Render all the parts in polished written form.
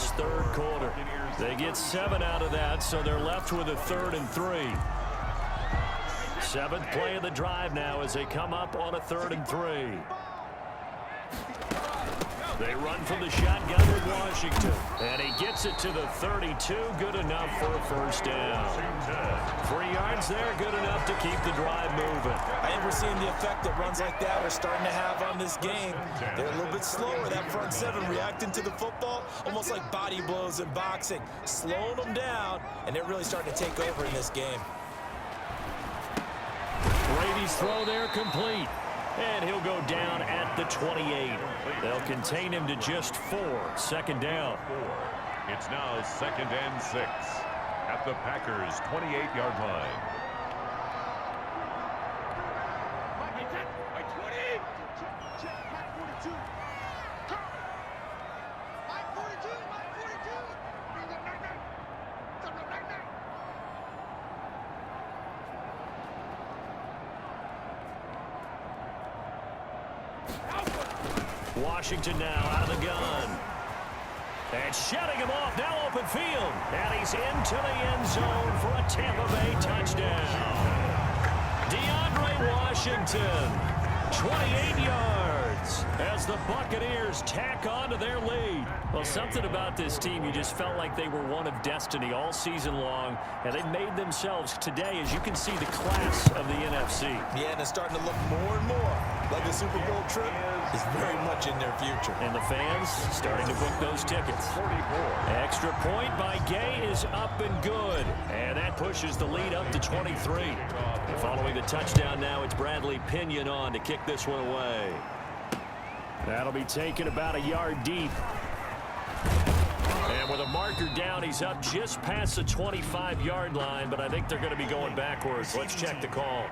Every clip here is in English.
this third quarter. They get 7 out of that, so they're left with a 3rd and 3. 7th play of the drive now as they come up on a 3rd and 3. They run from the shotgun with Washington. And he gets it to the 32. Good enough for a first down. 3 yards there, good enough to keep the drive moving. I think we're seeing the effect that runs like that are starting to have on this game. They're a little bit slower, that front 7, reacting to the football, almost like body blows in boxing, slowing them down, and they're really starting to take over in this game. Brady's throw there complete. And he'll go down at the 28. They'll contain him to just 4. 2nd down. It's now 2nd and 6 at the Packers' 28-yard line. Washington now out of the gun. And shutting him off, now open field. And he's into the end zone for a Tampa Bay touchdown. DeAndre Washington, 28 yards as the Buccaneers tack on to their lead. Well, something about this team, you just felt like they were one of destiny all season long, and they made themselves today, as you can see, the class of the NFC. Yeah, and it's starting to look more and more like the Super Bowl trip is very much in their future. And the fans starting to book those tickets. 44. Extra point by Gay is up and good. And that pushes the lead up to 23. Following the touchdown now, it's Bradley Pinion on to kick this one away. That'll be taken about a yard deep. And with a marker down, he's up just past the 25-yard line, but I think they're going to be going backwards. Let's check the call.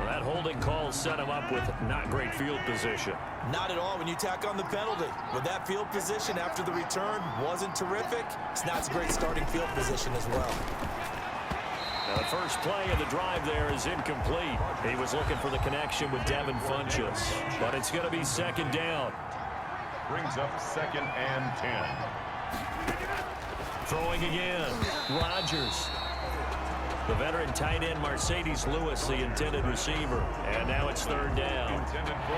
That holding call set him up with not great field position. Not at all when you tack on the penalty. With that field position after the return wasn't terrific, it's not a great starting field position as well. Now the first play of the drive there is incomplete. He was looking for the connection with Devin Funchess, but it's going to be 2nd down. Brings up 2nd and 10. Throwing again, Rodgers. The veteran tight end Mercedes Lewis, the intended receiver. And now it's 3rd down.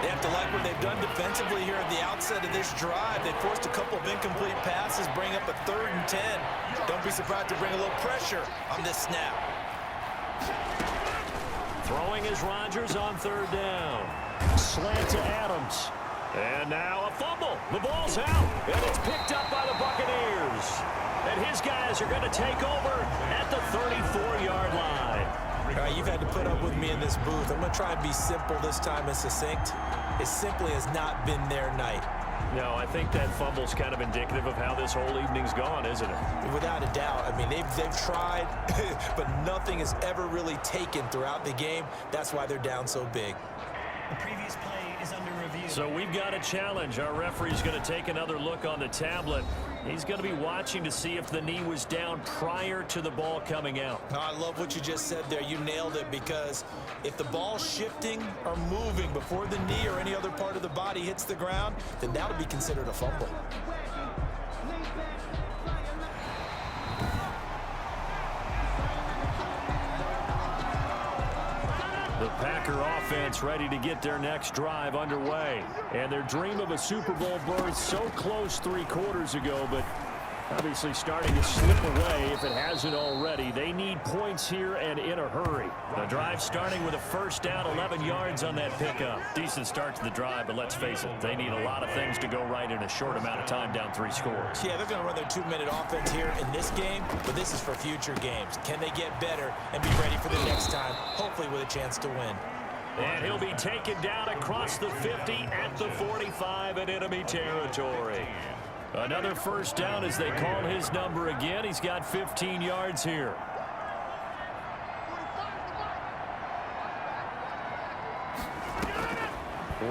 They have to like what they've done defensively here at the outset of this drive. They forced a couple of incomplete passes, bring up a 3rd and 10. Don't be surprised to bring a little pressure on this snap. Throwing is Rodgers on 3rd down. Slant to Adams. And now a fumble. The ball's out. And it's picked up by the Buccaneers. And his guys are going to take over at the 34-yard line. All right, you've had to put up with me in this booth. I'm going to try and be simple this time and succinct. It simply has not been their night. No, I think that fumble's kind of indicative of how this whole evening's gone, isn't it? Without a doubt. I mean, they've tried, but nothing has ever really taken throughout the game. That's why they're down so big. The previous play is under review. So we've got a challenge. Our referee's going to take another look on the tablet. He's going to be watching to see if the knee was down prior to the ball coming out. Oh, I love what you just said there. You nailed it, because if the ball's shifting or moving before the knee or any other part of the body hits the ground, then that'll be considered a fumble. The Packer offense ready to get their next drive underway. And their dream of a Super Bowl berth so close 3 quarters ago, but obviously starting to slip away if it hasn't already. They need points here and in a hurry. The drive starting with a first down, 11 yards on that pickup. Decent start to the drive, but let's face it, they need a lot of things to go right in a short amount of time, down 3 scores. Yeah, they're going to run their 2-minute offense here in this game, but this is for future games. Can they get better and be ready for the next time, hopefully with a chance to win? And he'll be taken down across the 50 at the 45 in enemy territory. Another first down as they call his number again. He's got 15 yards here.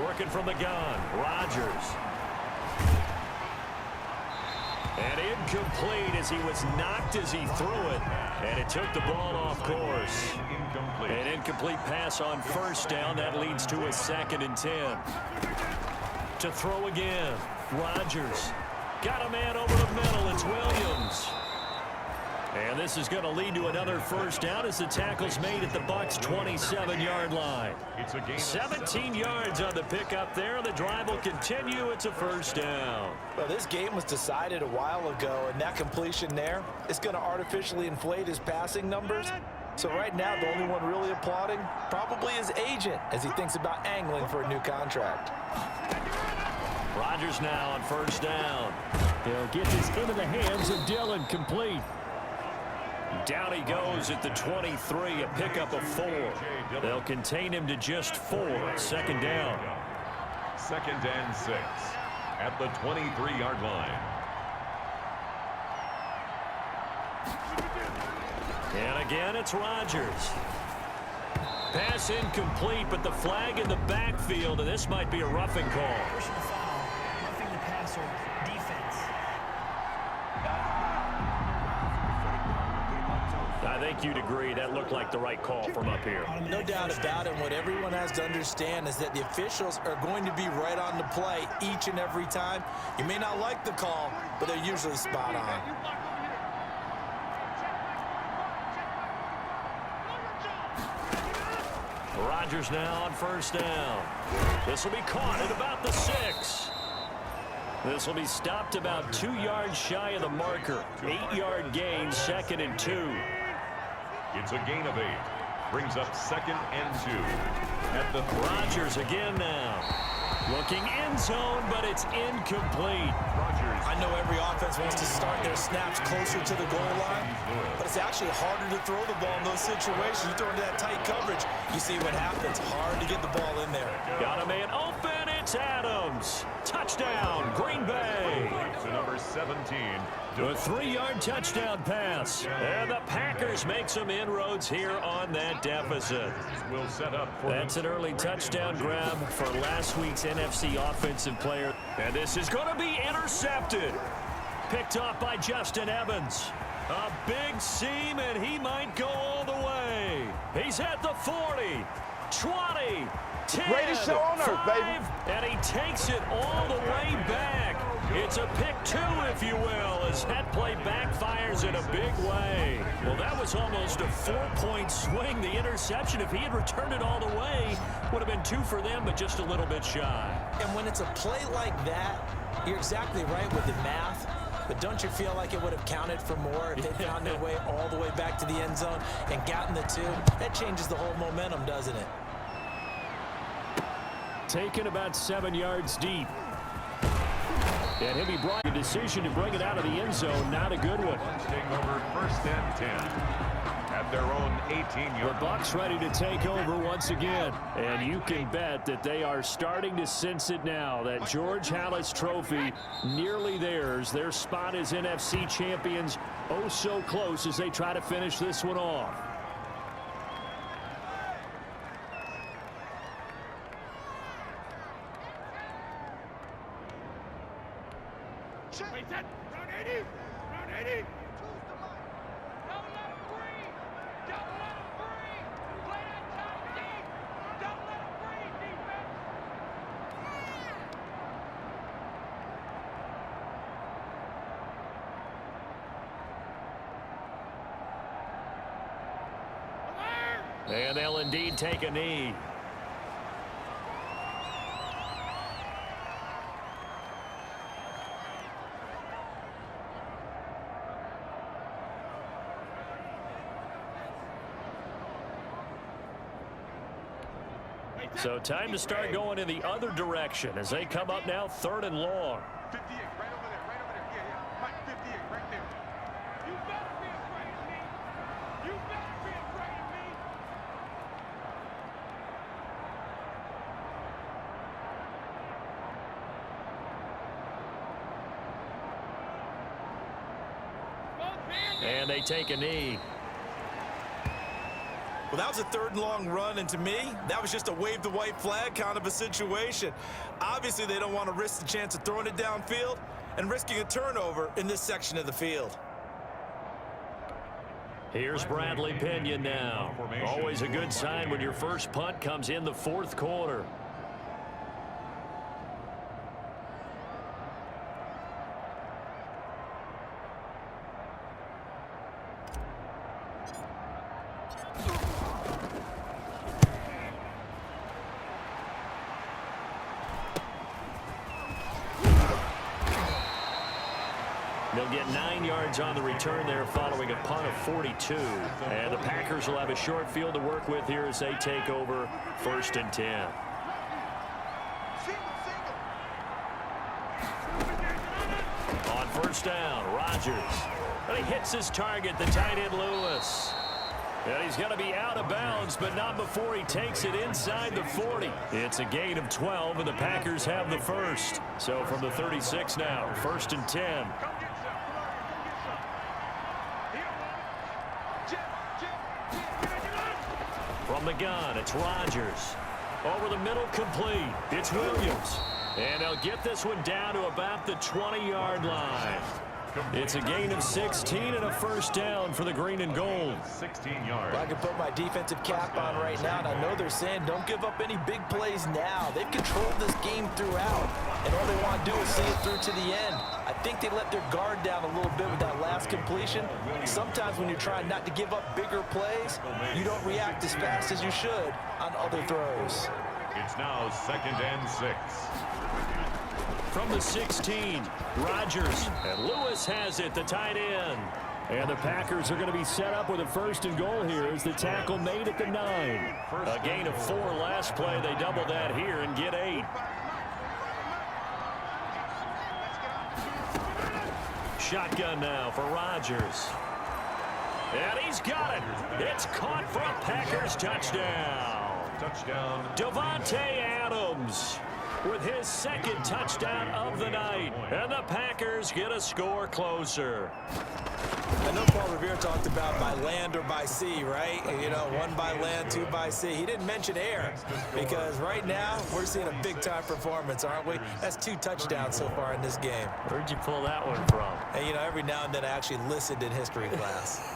Working from the gun, Rodgers. And incomplete as he was knocked as he threw it. And it took the ball off course. An incomplete pass on first down. That leads to a 2nd and 10. to throw again. Rodgers got a man over the middle. It's Williams. And this is going to lead to another first down as the tackle's made at the Bucs' 27-yard line. It's a gain of 17 yards on the pickup there. The drive will continue. It's a first down. Well, this game was decided a while ago, and that completion there is going to artificially inflate his passing numbers. So right now, the only one really applauding probably his agent as he thinks about angling for a new contract. Rodgers now on first down. They'll get this into the hands of Dillon, complete. Down he goes at the 23, a pickup of 4. They'll contain him to just 4. Second down. 2nd and 6 at the 23-yard line. And again, it's Rodgers. Pass incomplete, but the flag in the backfield, and this might be a roughing call. Personal foul, roughing the passer, defense. I think you'd agree that looked like the right call from up here. No doubt about it. What everyone has to understand is that the officials are going to be right on the play each and every time. You may not like the call, but they're usually spot on. Rodgers now on first down. This will be caught at about the 6. This will be stopped about 2 yards shy of the marker. 8-yard gain, 2nd and 2. It's a gain of 8. Brings up 2nd and 2 at the 3. Rodgers again now. Looking end zone, but it's incomplete. Rodgers. I know every offense wants to start their snaps closer to the goal line, but it's actually harder to throw the ball in those situations. You throw into that tight coverage, you see what happens. Hard to get the ball in there. Got a man open. It's Adams. Touchdown, Green Bay. To number 17. A 3-yard touchdown pass. And the Packers make some inroads here on that deficit. Will set up for That's an early touchdown grab for last week's NFC Offensive Player. And this is going to be intercepted. Picked off by Justin Evans. A big seam, and he might go all the way. He's at the 40, 20, 10, Greatest show on earth, 5, baby. and he takes it all the way back. It's a pick 2, if you will, as that play backfires in a big way. Well, that was almost a 4-point swing. The interception, if he had returned it all the way, would have been 2 for them, but just a little bit shy. And when it's a play like that, you're exactly right with the math. But don't you feel like it would have counted for more if they found their way all the way back to the end zone and gotten the 2? That changes the whole momentum, doesn't it? Taken about 7 yards deep. And he'll be brought a decision to bring it out of the end zone. Not a good one. Take over 1st and 10 at their own 18-yard. The Bucs ready to take over once again. And you can bet that they are starting to sense it now. That George Halas trophy nearly theirs. Their spot as NFC champions oh so close as they try to finish this one off. And they'll indeed take a knee. So time to start going in the other direction as they come up now 3rd and long. 58, right over there, right over there. Yeah. Mike, 58, right there. You better be afraid of me. You better be afraid of me. And they take a knee. Well, that was a 3rd and long run, and to me, that was just a wave the white flag kind of a situation. Obviously, they don't want to risk the chance of throwing it downfield and risking a turnover in this section of the field. Here's Bradley Pinion now. Always a good sign when your first punt comes in the 4th quarter. They'll get 9 yards on the return there following a punt of 42. And the Packers will have a short field to work with here as they take over 1st and 10. On 1st down, Rodgers. And he hits his target, the tight end Lewis. And he's going to be out of bounds, but not before he takes it inside the 40. It's a gain of 12, and the Packers have the first. So from the 36 now, 1st and 10. From the gun, it's Rodgers. Over the middle, complete. It's Williams. And they'll get this one down to about the 20-yard line. It's a gain of 16 and a 1st down for the green and gold. 16 yards. Well, I can put my defensive cap on right now, and I know they're saying don't give up any big plays now. They've controlled this game throughout, and all they want to do is see it through to the end. I think they let their guard down a little bit with that last completion. Sometimes when you're trying not to give up bigger plays, you don't react as fast as you should on other throws. It's now 2nd and 6. From the 16, Rodgers, and Lewis has it, the tight end. And the Packers are going to be set up with a 1st and goal here as the tackle made at the 9. A gain of 4 last play. They double that here and get 8. Shotgun now for Rodgers. And he's got it. It's caught for a Packers touchdown. Touchdown. Davante Adams with his 2nd touchdown of the night. And the Packers get a score closer. I know Paul Revere talked about by land or by sea, right? You know, 1 by land, 2 by sea. He didn't mention air because right now we're seeing a big-time performance, aren't we? That's 2 touchdowns so far in this game. Where'd you pull that one from? And, you know, every now and then I actually listened in history class.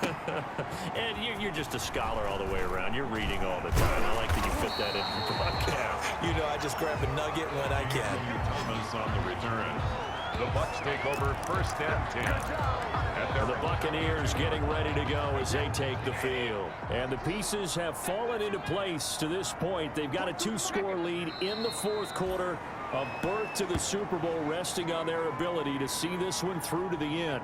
And you're just a scholar all the way around. You're reading all the time. I like that you fit that in the broadcast. You know, I just grab a nugget when I can. Thomas on the return. The Bucs take over 1st and 10. The Buccaneers getting ready to go as they take the field. And the pieces have fallen into place to this point. They've got a 2-score lead in the 4th quarter. A berth to the Super Bowl resting on their ability to see this one through to the end.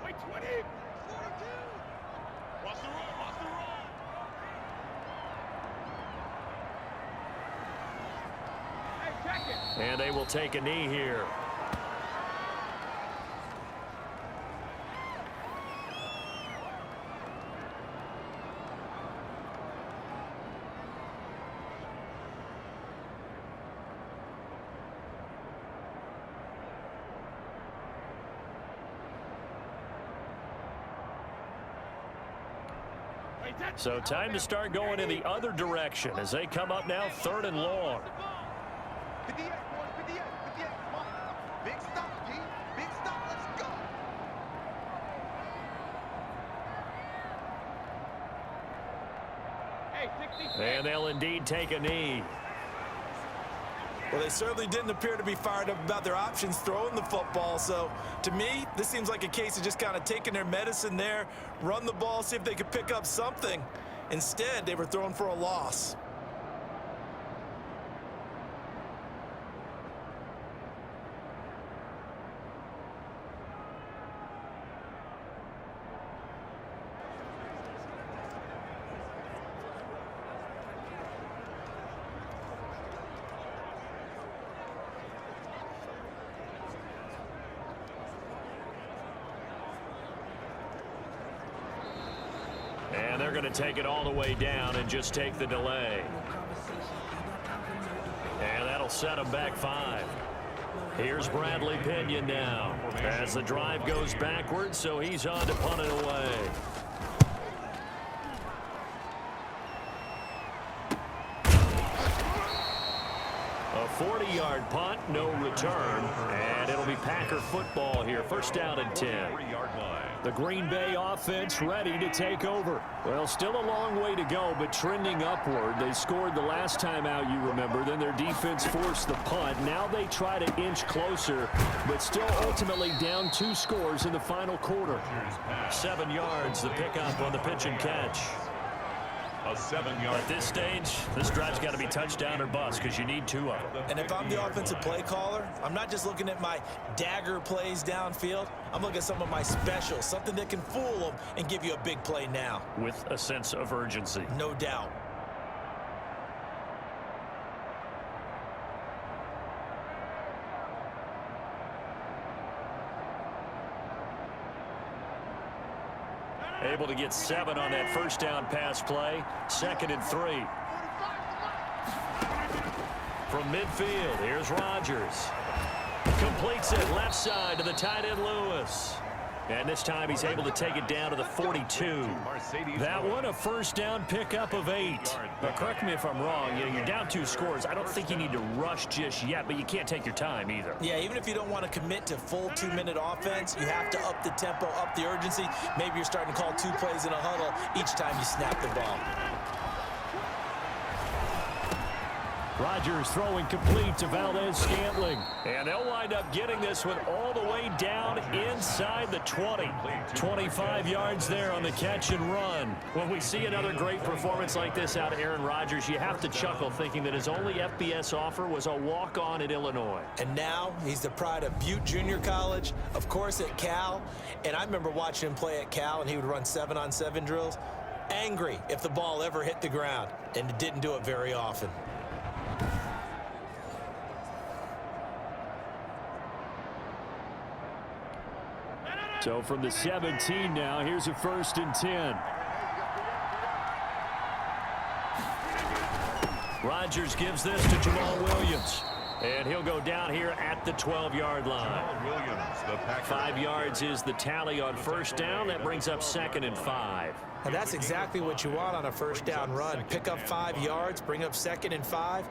Wait, 20. 42. Watch the run, watch the run. Hey, check it. And they will take a knee here. So time to start going in the other direction as they come up now 3rd and long. 58, boys, 58, 58. Come on. Big stop, G. Big stop. Let's go. Hey, 66. And they'll indeed take a knee. Well, they certainly didn't appear to be fired up about their options throwing the football. So, to me, this seems like a case of just kind of taking their medicine there, run the ball, see if they could pick up something. Instead, they were throwing for a loss. And they're going to take it all the way down and just take the delay. And that'll set them back 5. Here's Bradley Pinion now as the drive goes backwards, so he's on to punt it away. A 40-yard punt, no return, and it'll be Packer football here. 1st down and 10. 40-yard line. The Green Bay offense ready to take over. Well, still a long way to go, but trending upward. They scored the last time out, you remember. Then their defense forced the punt. Now they try to inch closer, but still ultimately down 2 scores in the final quarter. 7 yards, the pickup on the pitch and catch. A 7-yard. At this stage, this drive's got to be touchdown or bust because you need 2 of them. And if I'm the offensive play caller, I'm not just looking at my dagger plays downfield. I'm looking at some of my specials, something that can fool them and give you a big play now. With a sense of urgency. No doubt. Able to get 7 on that first down pass play. 2nd and 3. From midfield, here's Rodgers. Completes it left side to the tight end Lewis. And this time he's able to take it down to the 42. That one a first down pickup of 8. But correct me if I'm wrong, you're down 2 scores. I don't think you need to rush just yet, but you can't take your time either. Yeah, even if you don't want to commit to full 2-minute offense, you have to up the tempo, up the urgency. Maybe you're starting to call 2 plays in a huddle each time you snap the ball. Rodgers throwing complete to Valdez-Scantling. And they'll wind up getting this one all the way down inside the 20. 25 yards there on the catch and run. When we see another great performance like this out of Aaron Rodgers, you have to chuckle thinking that his only FBS offer was a walk-on at Illinois. And now he's the pride of Butte Junior College, of course at Cal. And I remember watching him play at Cal, and he would run 7-on-7 drills. Angry if the ball ever hit the ground, and it didn't do it very often. So from the 17 now, here's a 1st and 10. Rodgers gives this to Jamal Williams. And he'll go down here at the 12-yard line. 5 yards is the tally on first down. That brings up 2nd and 5. And that's exactly what you want on a first down run. Pick up 5 yards, bring up 2nd and 5.